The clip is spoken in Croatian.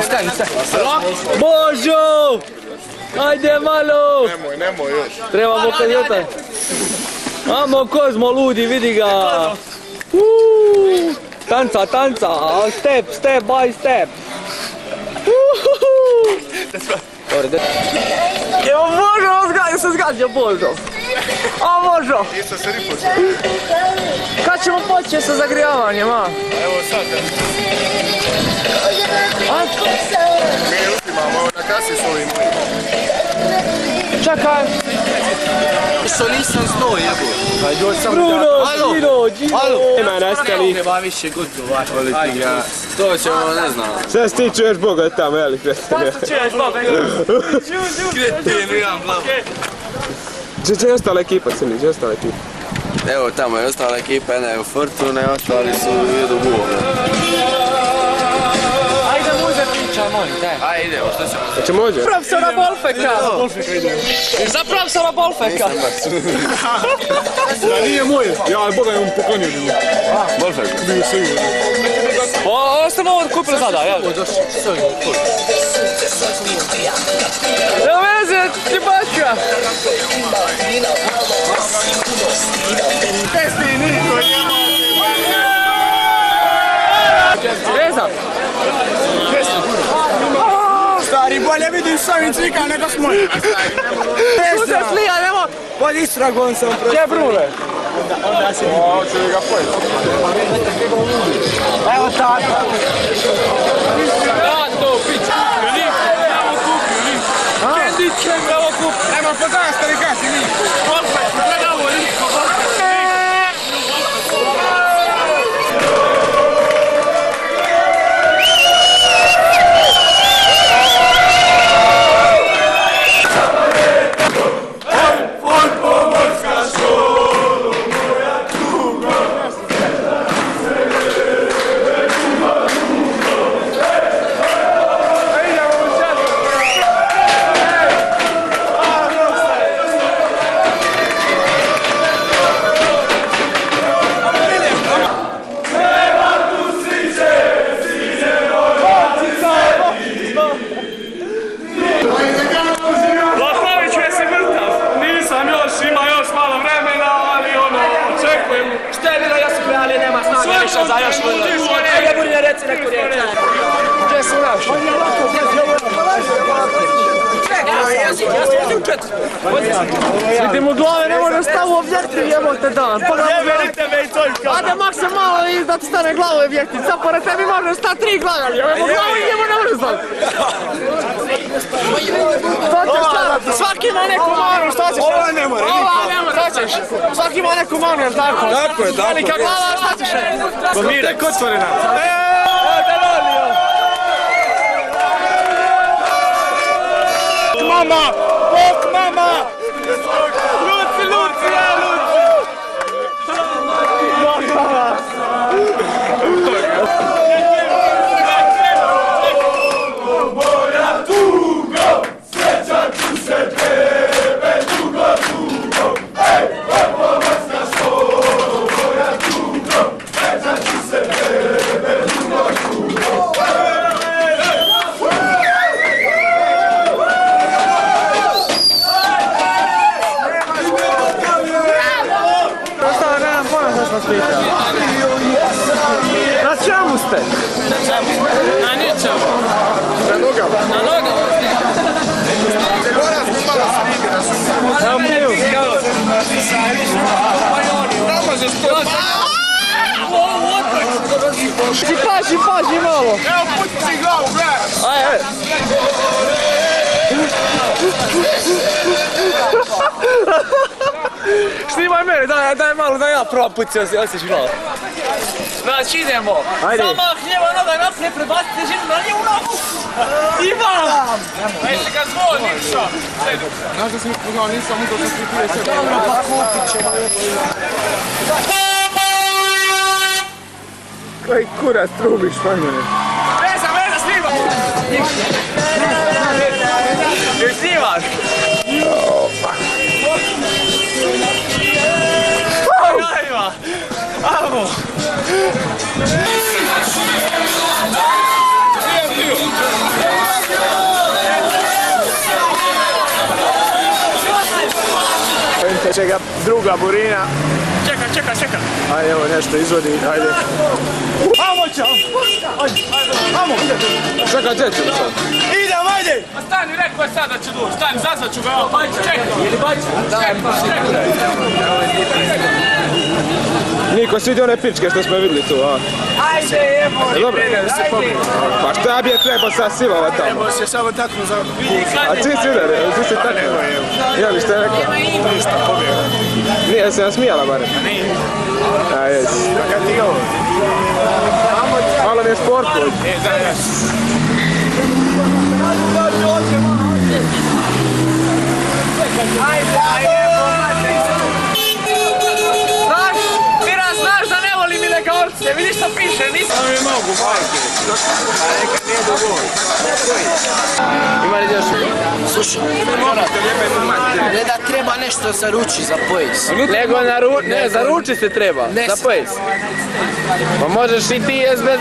Stani. Božo! Ajde malo! Nemoj još. Trebamo kad je taj. Amo Kozmo ludi, vidi ga. Tanca, step by step. Evo Božo, se zgađa Božo. A Božo! Isto se ripo. Kad ćemo početi sa zagrijavanjem, a? Evo sad. Mi uzimamo na kasi s ovim. Čekaj. Što nisam znao, jebo. Bruno, Gino. Nema nastali. Treba više gotovati. To ćemo, ne znam. Sad ti čuješ Boga tamo, jeli Krestine? Čuješ, Boga. Kretin, imam glavu. Gdje je ostala ekipa, Crni, gdje je ostala ekipa? Evo tamo je ostala ekipa, jedna je u Fortune, ostali su jedu guvove. Ajde mu uzeti priča, molim, daj. Ajde, idemo, što ćemo sad? Če može? Profesora Bolfeka! Za profesora Bolfeka! Da nije moje. Ja, Boga je on poklonio ljubu. Bolfek. Bio sigurno. Ovo ste ovo kupili sada, jel? Evo veze, ti bačka! Pesti niko Vezam! Stari, bolje vidim s ovim cvika nego s mojim. Tu se slija, nemo! Pod istragom sam prosto. Gdje je Brune? Onda se... O, ću li ga pojeti. Evo tako! Ja to pića! Evo kupi, Kendiće, evo kupi! Nema poznava stari kasi, mi. Bolfek, gledaj ovo, za još ne budi ne reci neku riječ. Gdje si našao? Vidim u glave, ne može stavu objektiv, jebote dan. Ade maksim malo i da ti stane glavu objektiv. Sad pored tebi može stati 3 glave, ali evo glavu i njemu ne može stati. Šta ćeš sad? Svaki ima neku manu, šta ćeš? Ova ne more, nikad. Šta ćeš? Svaki ima neku manu, jel tako? Tako je, tako. Velika glava, šta ćeš? Tek otvorena. Mama! Bok, mama! Luci, ja, Luci! Moja tugo, sjećat ću se tebe dugo, ej, pomoćna školo, moja tugo, sjećat ću se tebe dugo. Na čemu ste? Na ničemu. Na nogama. Na nogama. Se mora zbumala snige da su... Na miju. Ne može skoro. Paži malo. Evo puti si glavu, gledaj. Ajde. Snimaj mene, daj malo da ja probam puti, osjeći glavu. Znači idemo. Ajde. Sama hnjeva noga naprijed, prebacite ženu na njevu nogu. Imam! Jesi ga zvao, Nikša? Znaš da sam ih poznao, nisam uto sam pripije sebe. Dobro, pa kupit ćemo. Koji kurac trubiš, fajmane. Veza, snimam! Joj snimaš? Ajma! Amo! nečega druga burina. Čekaj. Ajde, evo nešto izvodi, ajde. Amo ćao! Amo! Čekaj, gdje ćemo sad? Idem, ajde! Pa stani, rekao je sad da će doći, stani, zazvaću ga, evo, bajče, čekaj. Ili bajče? Niko, svi one pičke što smo vidjeli tu, a? Ajde, evo! Dobro. Pa šta bi je trebao sad silova tamo? Evo se samo taknu za... A ti si udar, ti si tako. Ja li šta je rekao? Ništa, pobjegao. Nije se nasmijala barem. Nije. A jes. A kad ti ovo? Malo mi je sport. Da, jes. Znaš, Miran, znaš da ne volim ilegalce, vidiš što piše, nisam mi mogu, majke. A neka nije dovoljno. Ima li još? Slušaj, ne da treba nešto za ruči, za pojas. Nego za ruči se treba, za pojas. Pa možeš i ti bez